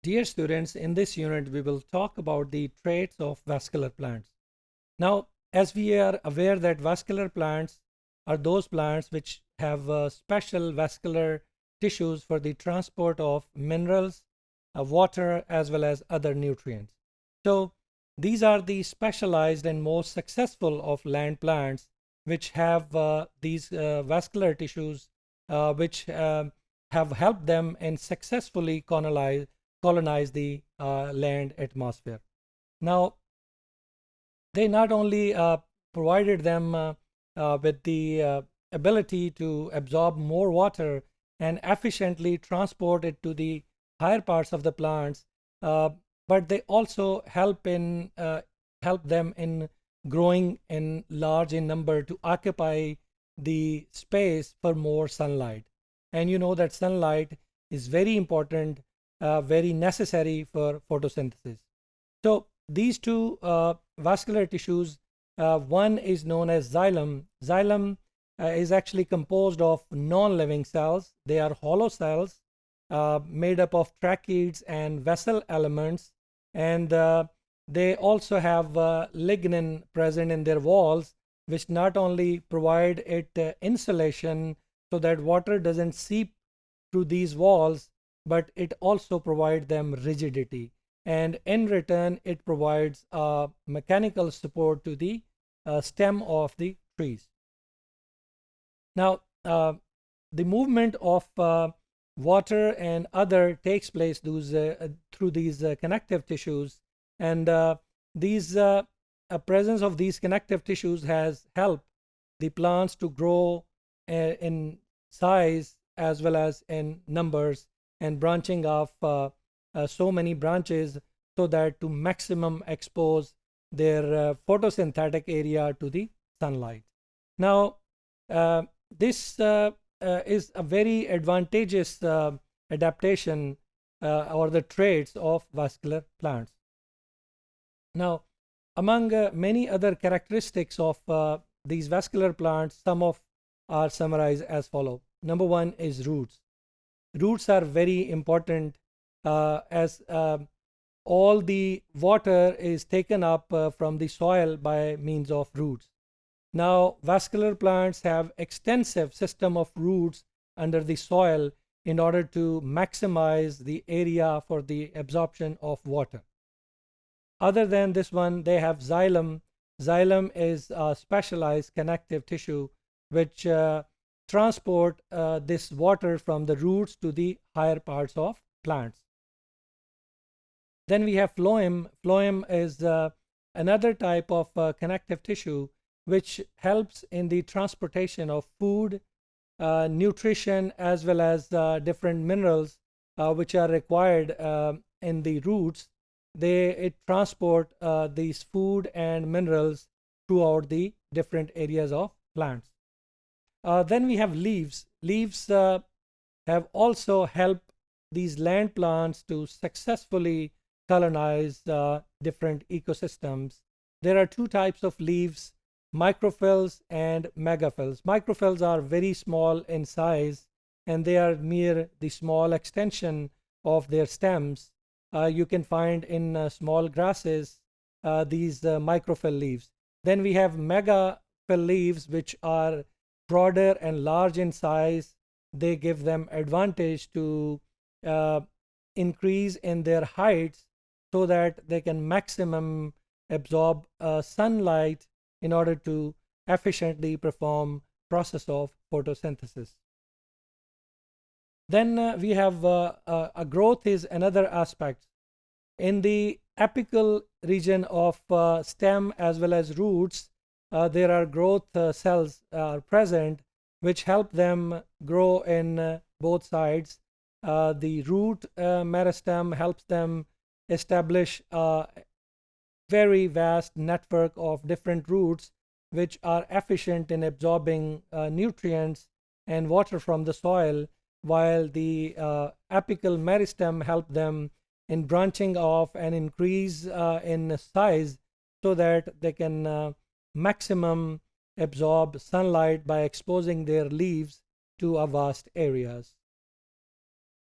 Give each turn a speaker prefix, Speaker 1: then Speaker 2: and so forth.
Speaker 1: Dear students, in this unit, we will talk about the traits of vascular plants. Now, as we are aware that vascular plants are those plants which have special vascular tissues for the transport of minerals, water, as well as other nutrients. So, these are the specialized and most successful of land plants which have these vascular tissues which have helped them in successfully colonize the land atmosphere. Now, they not only provided them with the ability to absorb more water and efficiently transport it to the higher parts of the plants, but they also help them in growing in large in number to occupy the space for more sunlight. And you know that sunlight is very important, very necessary for photosynthesis. So these two vascular tissues, one is known as xylem. Xylem is actually composed of non-living cells. They are hollow cells made up of tracheids and vessel elements, and they also have lignin present in their walls, which not only provide it insulation so that water doesn't seep through these walls, but it also provides them rigidity. And in return, it provides mechanical support to the stem of the trees. Now, the movement of water and other takes place through these connective tissues, and these presence of these connective tissues has helped the plants to grow in size as well as in numbers and branching off so many branches so that to maximum expose their photosynthetic area to the sunlight. Now, this is a very advantageous adaptation or the traits of vascular plants. Now, among many other characteristics of these vascular plants, some of are summarized as follow. Number one is roots. Roots are very important as all the water is taken up from the soil by means of roots. Now, vascular plants have extensive system of roots under the soil in order to maximize the area for the absorption of water. Other than this one, they have xylem. Xylem is a specialized connective tissue which transport this water from the roots to the higher parts of plants. Then we have phloem. Phloem is another type of connective tissue which helps in the transportation of food, nutrition, as well as different minerals which are required in the roots. It transport these food and minerals throughout the different areas of plants. Then we have leaves. Leaves have also helped these land plants to successfully colonize different ecosystems. There are two types of leaves, microphyls and megaphylls. Microphyls are very small in size and they are mere the small extension of their stems. You can find in small grasses these microphyll leaves. Then we have megaphyll leaves, which are broader and large in size. They give them advantage to increase in their heights so that they can maximum absorb sunlight in order to efficiently perform process of photosynthesis. Then we have a growth is another aspect. In the apical region of stem as well as roots, there are growth cells present which help them grow in both sides. The root meristem helps them establish a very vast network of different roots which are efficient in absorbing nutrients and water from the soil, while the apical meristem help them in branching off and increase in size so that they can maximum absorb sunlight by exposing their leaves to a vast areas.